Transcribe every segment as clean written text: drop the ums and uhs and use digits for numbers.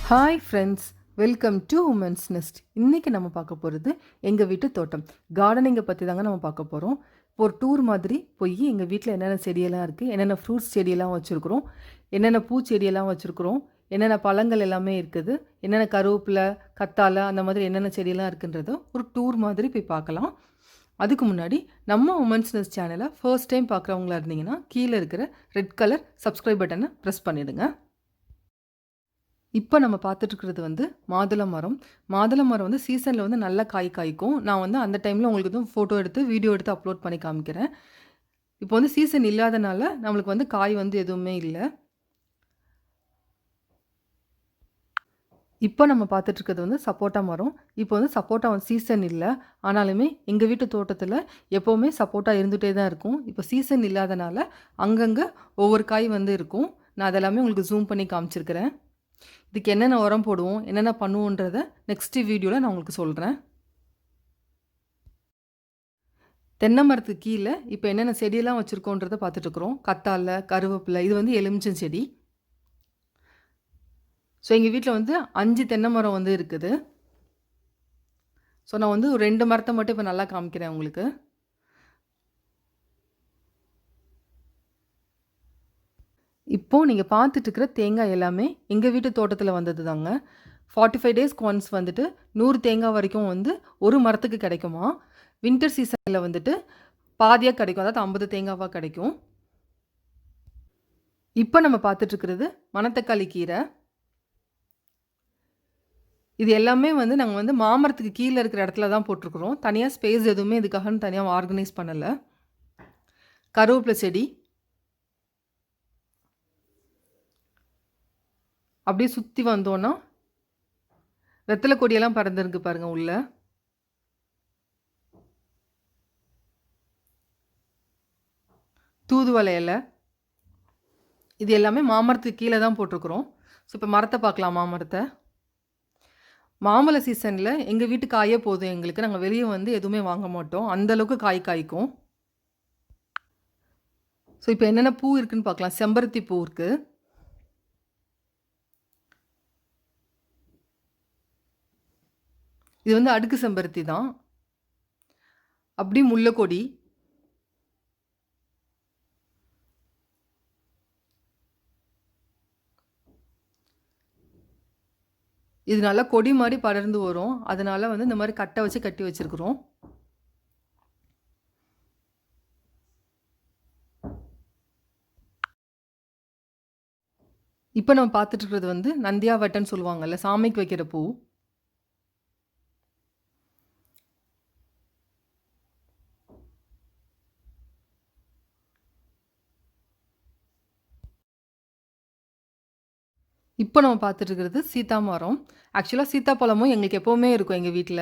Hi friends, welcome to Women's Nest. இன்றைக்கி நம்ம பார்க்க போகிறது எங்கள் வீட்டு தோட்டம் கார்டனிங்கை பற்றி தாங்க நம்ம பார்க்க போகிறோம். ஒரு டூர் மாதிரி போய் எங்கள் வீட்டில் என்னென்ன செடியெல்லாம் இருக்குது, என்னென்ன ஃப்ரூட்ஸ் செடியெல்லாம் வச்சுருக்குறோம், என்னென்ன பூச்செடியெல்லாம் வச்சுருக்குறோம், என்னென்ன பழங்கள் எல்லாமே இருக்குது, என்னென்ன கருவேப்பிலை கத்தாழை அந்த மாதிரி என்னென்ன செடியெல்லாம் இருக்குன்றத ஒரு டூர் மாதிரி போய் பார்க்கலாம். அதுக்கு முன்னாடி நம்ம உமன்ஸ் நெஸ்ட் சேனலை ஃபர்ஸ்ட் டைம் பார்க்குறவங்களா இருந்தீங்கன்னா கீழே இருக்கிற ரெட் கலர் சப்ஸ்கிரைப் பட்டனை ப்ரெஸ் பண்ணிவிடுங்க. இப்போ நம்ம பார்த்துட்ருக்கிறது மாதுளை மரம். மாதுளை மரம் சீசனில் நல்ல காய் காய்க்கும். நான் அந்த டைமில் உங்களுக்கு ஃபோட்டோ எடுத்து வீடியோ எடுத்து அப்லோட் பண்ணி காமிக்கிறேன். இப்போ சீசன் இல்லாதனால நம்மளுக்கு காய் எதுவுமே இல்லை. இப்போ நம்ம பார்த்துட்ருக்கிறது சப்போட்டா மரம். இப்போ சப்போட்டா சீசன் இல்லை, ஆனாலுமே எங்கள் வீட்டு தோட்டத்தில் எப்போவுமே சப்போட்டா இருந்துகிட்டே தான் இருக்கும். இப்போ சீசன் இல்லாதனால அங்கங்கே ஒவ்வொரு காய் இருக்கும். நான் அதெல்லாமே உங்களுக்கு ஜூம் பண்ணி காமிச்சிருக்கிறேன். இதுக்கு என்னென்ன உரம் போடுவோம், என்னென்ன பண்ணுவோன்றதை நெக்ஸ்ட் வீடியோவில் நான் உங்களுக்கு சொல்கிறேன். தென்னை மரத்துக்கு கீழே இப்போ என்னென்ன செடியெல்லாம் வச்சுருக்கோன்றதை பார்த்துட்ருக்குறோம். கத்தாழை, கருவேப்பிலை, இது எலுமிச்சம் செடி. ஸோ எங்கள் வீட்டில் 5 தென்னை மரம் இருக்குது. ஸோ நான் 2 மரத்தை மட்டும் இப்போ நல்லா காமிக்கிறேன் உங்களுக்கு. இப்போது நீங்கள் பார்த்துட்ருக்கிற தேங்காய் எல்லாமே எங்கள் வீட்டு தோட்டத்தில் வந்தது தாங்க. 45 டேஸ்க்கு ஒன்ஸ் 100 தேங்காய் வரைக்கும் ஒரு மரத்துக்கு கிடைக்குமா. வின்டர் சீசனில் பாதியாக கிடைக்கும், அதாவது 50 தேங்காவாக கிடைக்கும். இப்போ நம்ம பார்த்துட்ருக்கிறது மணத்தக்காளி கீரை. இது எல்லாமே நாங்கள் மாமரத்துக்கு கீழே இருக்கிற இடத்துல தான் போட்டிருக்கிறோம். தனியாக ஸ்பேஸ் எதுவுமே இதுக்காக தனியாக ஆர்கனைஸ் பண்ணலை. கருவேப்பிலை செடி அப்படியே சுற்றி வந்தோன்னா வெத்தலை கொடியெல்லாம் பறந்துருக்கு பாருங்கள் உள்ள. தூதுவளை இலை, இது எல்லாமே மாமரத்துக்கு கீழே தான் போட்டிருக்குறோம். ஸோ இப்போ மரத்தை பார்க்கலாம். மாமரத்தை மாம்பழ சீசனில் எங்கள் வீட்டு காயே போதும் எங்களுக்கு. நாங்கள் வெளியே எதுவுமே வாங்க மாட்டோம், அந்தளவுக்கு காய் காய்க்கும். ஸோ இப்போ என்னென்ன பூ இருக்குதுன்னு பார்க்கலாம். செம்பருத்தி பூ இருக்குது. இது அடுக்கு செம்பருத்தி தான். அப்படி முல்லைக்கொடி, இது நல்லா கொடி மாதிரி படர்ந்து வரும். அதனால இந்த மாதிரி கட்டை வச்சு கட்டி வச்சிருக்கிறோம். இப்போ நம்ம பார்த்துட்டு இருக்கிறது நந்தியாவட்டன்னு சொல்லுவாங்கல்ல, சாமிக்கு வைக்கிற பூ. இப்போ நம்ம பார்த்துட்டு இருக்கிறது சீதா மரம். ஆக்சுவலாக சீத்தாப்பழமும் எங்களுக்கு எப்போவுமே இருக்கும் எங்கள் வீட்டில்.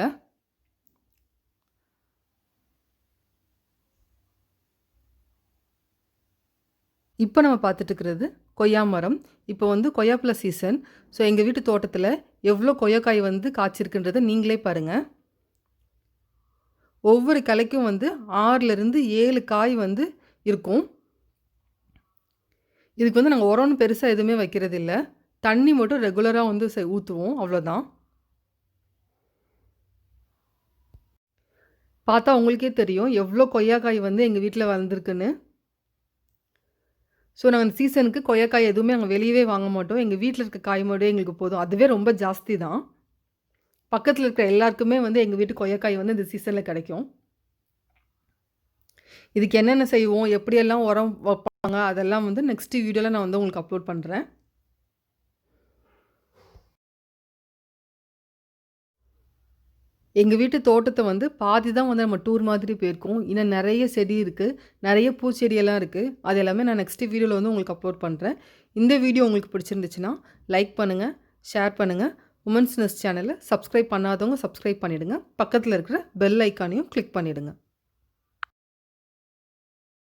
இப்போ நம்ம பார்த்துட்டு இருக்கிறது கொய்யா மரம். இப்போ கொய்யாப்பழ சீசன். ஸோ எங்கள் வீட்டு தோட்டத்தில் எவ்வளோ கொய்யாக்காய் காய்ச்சிருக்குன்றதை நீங்களே பாருங்கள். ஒவ்வொரு கிளைக்கும் 6லேருந்து 7 காய் இருக்கும். இதுக்கு நாங்கள் உரம்னு பெருசாக எதுவுமே வைக்கிறது இல்லை. தண்ணி மட்டும் ரெகுலராக ஊற்றுவோம், அவ்வளோதான். பார்த்தா உங்களுக்கே தெரியும் எவ்வளோ கொய்யாக்காய் எங்கள் வீட்டில் வளர்ந்துருக்குன்னு. ஸோ நாங்கள் சீசனுக்கு கொய்யாக்காய் எதுவுமே நாங்கள் வெளியவே வாங்க மாட்டோம். எங்கள் வீட்டில் இருக்க காய் மட்டும் எங்களுக்கு போதும். அதுவே ரொம்ப ஜாஸ்தி தான். பக்கத்தில் இருக்கிற எல்லாருக்குமே எங்கள் வீட்டு கொய்யாக்காய் இந்த சீசனில் கிடைக்கும். இதுக்கு என்னென்ன செய்வோம், எப்படியெல்லாம் உரம் வைப்பாங்க, அதெல்லாம் நெக்ஸ்ட் வீடியோவில் நான் உங்களுக்கு அப்லோட் பண்ணுறேன். எங்கள் வீட்டு தோட்டத்தை பாதி தான் நம்ம டூர் மாதிரி போயிருக்கோம். இன்னும் நிறைய செடி இருக்குது, நிறைய பூச்செடியெல்லாம் இருக்குது. அது எல்லாமே நான் நெக்ஸ்ட் வீடியோவில் உங்களுக்கு அப்லோட் பண்ணுறேன். இந்த வீடியோ உங்களுக்கு பிடிச்சிருந்துச்சுன்னா லைக் பண்ணுங்கள், ஷேர் பண்ணுங்கள். உமன்ஸ் நெஸ்ட் சேனலை சப்ஸ்கிரைப் பண்ணாதவங்க சப்ஸ்கிரைப் பண்ணிவிடுங்க. பக்கத்தில் இருக்கிற பெல் ஐக்கானையும் கிளிக் பண்ணிவிடுங்க.